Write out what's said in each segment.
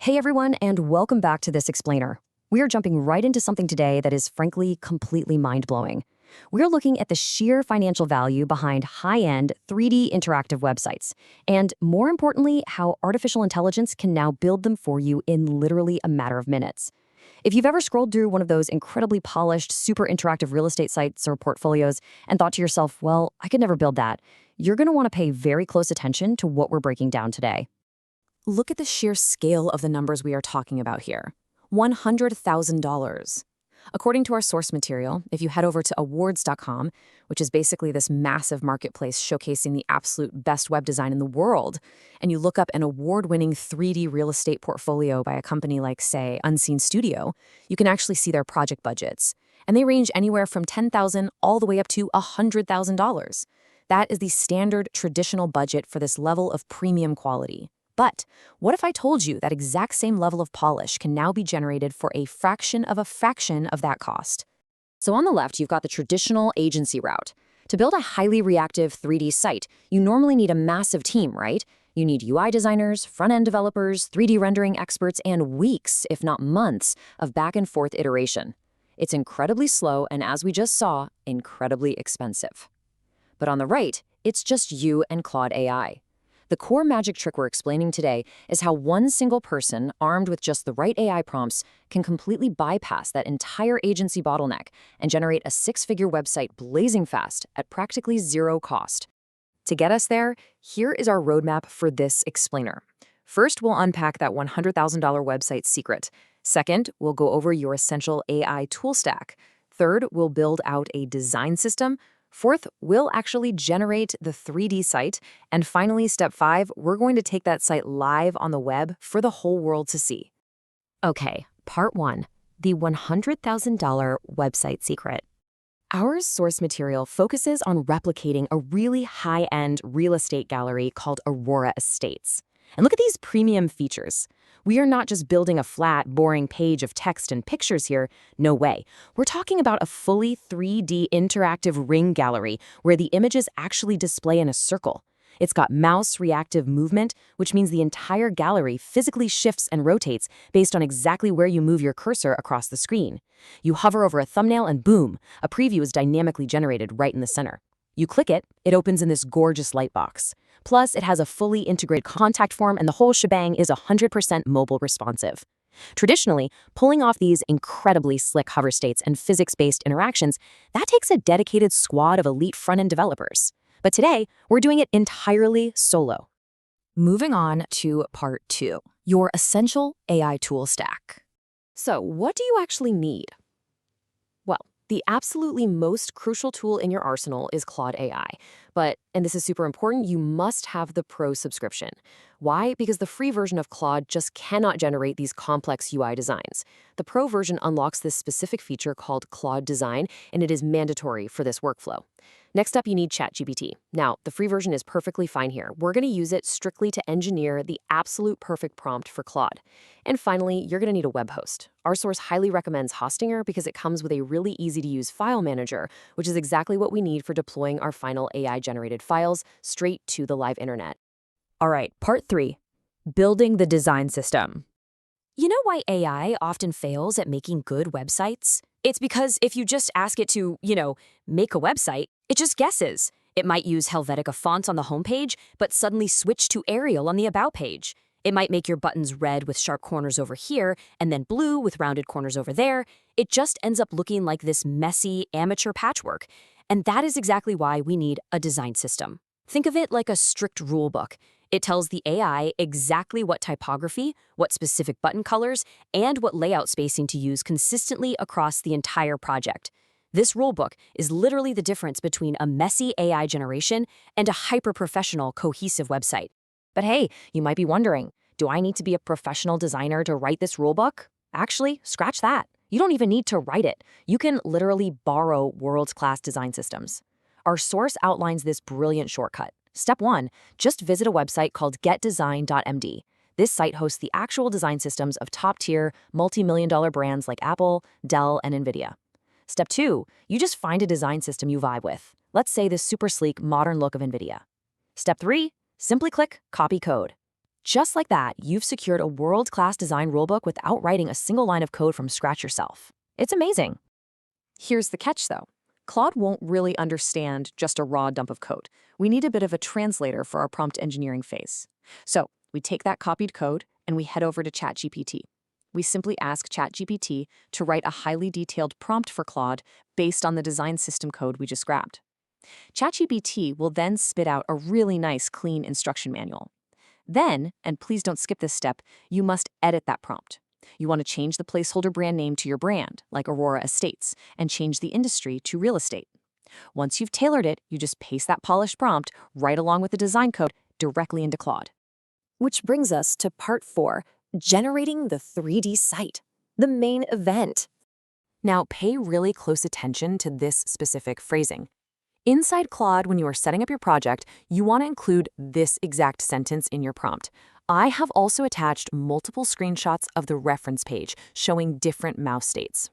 Hey everyone, and welcome back to this explainer. We are jumping right into something today that is frankly completely mind-blowing. We're looking at the sheer financial value behind high-end 3D interactive websites, and more importantly, how artificial intelligence can now build them for you in literally a matter of minutes. If you've ever scrolled through one of those incredibly polished, super interactive real estate sites or portfolios and thought to yourself, well, I could never build that, you're going to want to pay very close attention to what we're breaking down today. Look at the sheer scale of the numbers we are talking about here. $100,000. According to our source material, if you head over to awards.com, which is basically this massive marketplace showcasing the absolute best web design in the world, and you look up an award-winning 3D real estate portfolio by a company like, say, Unseen Studio, you can actually see their project budgets. And they range anywhere from $10,000 all the way up to $100,000. That is the standard traditional budget for this level of premium quality. But what if I told you that exact same level of polish can now be generated for a fraction of that cost? So on the left, you've got the traditional agency route. To build a highly reactive 3D site, you normally need a massive team, right? You need UI designers, front-end developers, 3D rendering experts, and weeks, if not months, of back-and-forth iteration. It's incredibly slow and, as we just saw, incredibly expensive. But on the right, it's just you and Claude AI. The core magic trick we're explaining today is how one single person, armed with just the right AI prompts, can completely bypass that entire agency bottleneck and generate a six-figure website blazing fast at practically zero cost. To get us there, here is our roadmap for this explainer. First, we'll unpack that $100,000 website secret. Second, we'll go over your essential AI tool stack. Third, we'll build out a design system. Fourth, we'll actually generate the 3D site. And finally, step 5, we're going to take that site live on the web for the whole world to see. Okay, part 1, the $100,000 website secret. Our source material focuses on replicating a really high-end real estate gallery called Aurora Estates. And look at these premium features. We are not just building a flat, boring page of text and pictures here. No way. We're talking about a fully 3D interactive ring gallery where the images actually display in a circle. It's got mouse reactive movement, which means the entire gallery physically shifts and rotates based on exactly where you move your cursor across the screen. You hover over a thumbnail and boom, a preview is dynamically generated right in the center. You click it, it opens in this gorgeous light box. Plus, it has a fully integrated contact form and the whole shebang is 100% mobile responsive. Traditionally, pulling off these incredibly slick hover states and physics-based interactions, that takes a dedicated squad of elite front-end developers. But today, we're doing it entirely solo. Moving on to part 2, your essential AI tool stack. So, what do you actually need? Well, the absolutely most crucial tool in your arsenal is Claude AI. But, and this is super important, you must have the Pro subscription. Why? Because the free version of Claude just cannot generate these complex UI designs. The Pro version unlocks this specific feature called Claude Design, and it is mandatory for this workflow. Next up, you need ChatGPT. Now, the free version is perfectly fine here. We're going to use it strictly to engineer the absolute perfect prompt for Claude. And finally, you're going to need a web host. Our source highly recommends Hostinger because it comes with a really easy-to-use file manager, which is exactly what we need for deploying our final AI-generated files straight to the live internet. All right, part 3, building the design system. You know why AI often fails at making good websites? It's because if you just ask it to, make a website, it just guesses. It might use Helvetica fonts on the homepage, but suddenly switch to Arial on the About page. It might make your buttons red with sharp corners over here, and then blue with rounded corners over there. It just ends up looking like this messy, amateur patchwork. And that is exactly why we need a design system. Think of it like a strict rule book. It tells the AI exactly what typography, what specific button colors, and what layout spacing to use consistently across the entire project. This rulebook is literally the difference between a messy AI generation and a hyper-professional, cohesive website. But hey, you might be wondering, do I need to be a professional designer to write this rulebook? Actually, scratch that. You don't even need to write it. You can literally borrow world-class design systems. Our source outlines this brilliant shortcut. Step 1, just visit a website called getdesign.md. This site hosts the actual design systems of top-tier, multi-million-dollar brands like Apple, Dell, and NVIDIA. Step 2, you just find a design system you vibe with. Let's say this super sleek, modern look of NVIDIA. Step 3, simply click Copy Code. Just like that, you've secured a world-class design rulebook without writing a single line of code from scratch yourself. It's amazing. Here's the catch, though. Claude won't really understand just a raw dump of code. We need a bit of a translator for our prompt engineering phase. So we take that copied code and we head over to ChatGPT. We simply ask ChatGPT to write a highly detailed prompt for Claude based on the design system code we just grabbed. ChatGPT will then spit out a really nice, clean instruction manual. Then, and please don't skip this step, you must edit that prompt. You want to change the placeholder brand name to your brand, like Aurora Estates, and change the industry to real estate. Once you've tailored it, you just paste that polished prompt right along with the design code directly into Claude. Which brings us to part 4, generating the 3D site, the main event. Now, pay really close attention to this specific phrasing. Inside Claude, when you are setting up your project, you want to include this exact sentence in your prompt. I have also attached multiple screenshots of the reference page showing different mouse states.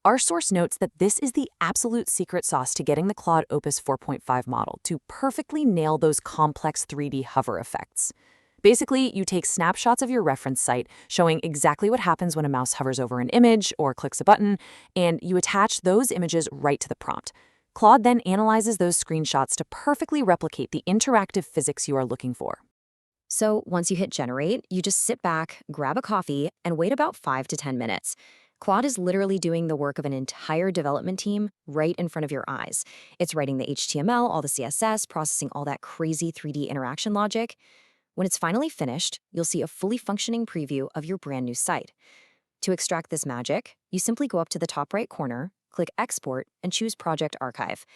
Our source notes that this is the absolute secret sauce to getting the Claude Opus 4.5 model to perfectly nail those complex 3D hover effects. Basically, you take snapshots of your reference site showing exactly what happens when a mouse hovers over an image or clicks a button, and you attach those images right to the prompt. Claude then analyzes those screenshots to perfectly replicate the interactive physics you are looking for. So once you hit generate, you just sit back, grab a coffee, and wait about 5 to 10 minutes. Claude is literally doing the work of an entire development team right in front of your eyes. It's writing the HTML, all the CSS, processing all that crazy 3D interaction logic. When it's finally finished, you'll see a fully functioning preview of your brand new site. To extract this magic, you simply go up to the top right corner, click Export, and choose Project Archive.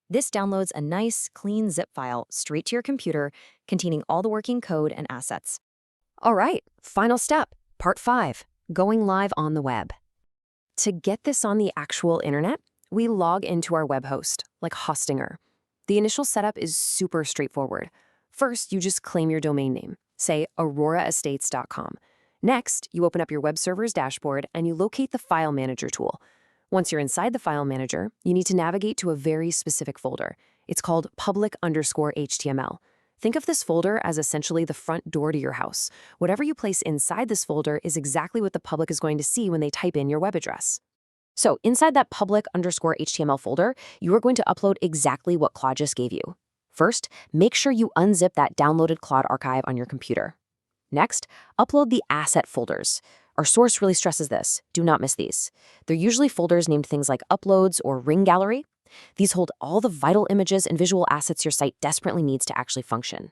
This downloads a nice, clean zip file straight to your computer, containing all the working code and assets. All right, final step, part 5, going live on the web. To get this on the actual internet, we log into our web host, like Hostinger. The initial setup is super straightforward. First, you just claim your domain name, say auroraestates.com. Next, you open up your web server's dashboard and you locate the File Manager tool. Once you're inside the File Manager, you need to navigate to a very specific folder. It's called public_HTML. Think of this folder as essentially the front door to your house. Whatever you place inside this folder is exactly what the public is going to see when they type in your web address. So inside that public_HTML folder, you are going to upload exactly what Claude just gave you. First, make sure you unzip that downloaded Claude archive on your computer. Next, upload the asset folders. Our source really stresses this. Do not miss these. They're usually folders named things like Uploads or Ring Gallery. These hold all the vital images and visual assets your site desperately needs to actually function.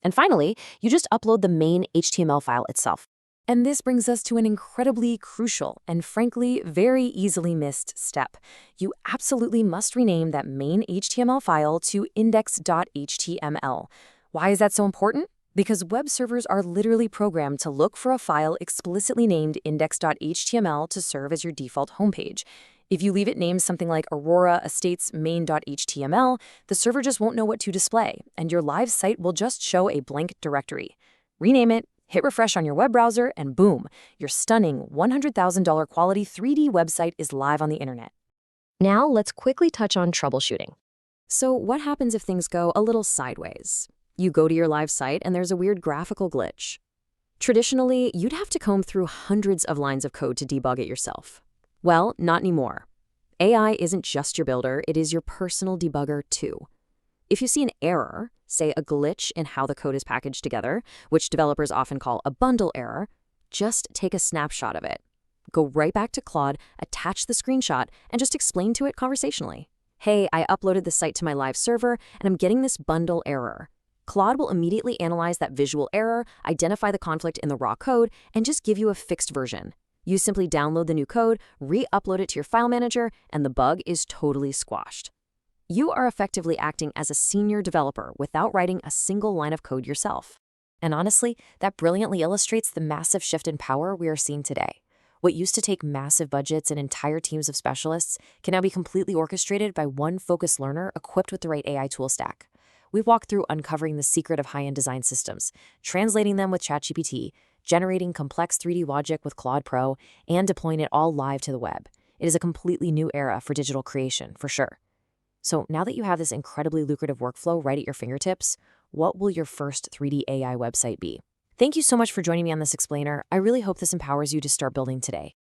And finally, you just upload the main HTML file itself. And this brings us to an incredibly crucial and frankly very easily missed step. You absolutely must rename that main HTML file to index.html. Why is that so important? Because web servers are literally programmed to look for a file explicitly named index.html to serve as your default homepage. If you leave it named something like Aurora Estates main.html, the server just won't know what to display, and your live site will just show a blank directory. Rename it, hit refresh on your web browser, and boom, your stunning $100,000 quality 3D website is live on the internet. Now let's quickly touch on troubleshooting. So what happens if things go a little sideways? You go to your live site and there's a weird graphical glitch. Traditionally, you'd have to comb through hundreds of lines of code to debug it yourself. Well, not anymore. AI isn't just your builder, it is your personal debugger too. If you see an error, say a glitch in how the code is packaged together, which developers often call a bundle error, just take a snapshot of it. Go right back to Claude, attach the screenshot, and just explain to it conversationally. Hey, I uploaded the site to my live server, and I'm getting this bundle error. Claude will immediately analyze that visual error, identify the conflict in the raw code, and just give you a fixed version. You simply download the new code, re-upload it to your file manager, and the bug is totally squashed. You are effectively acting as a senior developer without writing a single line of code yourself. And honestly, that brilliantly illustrates the massive shift in power we are seeing today. What used to take massive budgets and entire teams of specialists can now be completely orchestrated by one focused learner equipped with the right AI tool stack. We've walked through uncovering the secret of high-end design systems, translating them with ChatGPT, generating complex 3D logic with Claude Pro, and deploying it all live to the web. It is a completely new era for digital creation, for sure. So now that you have this incredibly lucrative workflow right at your fingertips, what will your first 3D AI website be? Thank you so much for joining me on this explainer. I really hope this empowers you to start building today.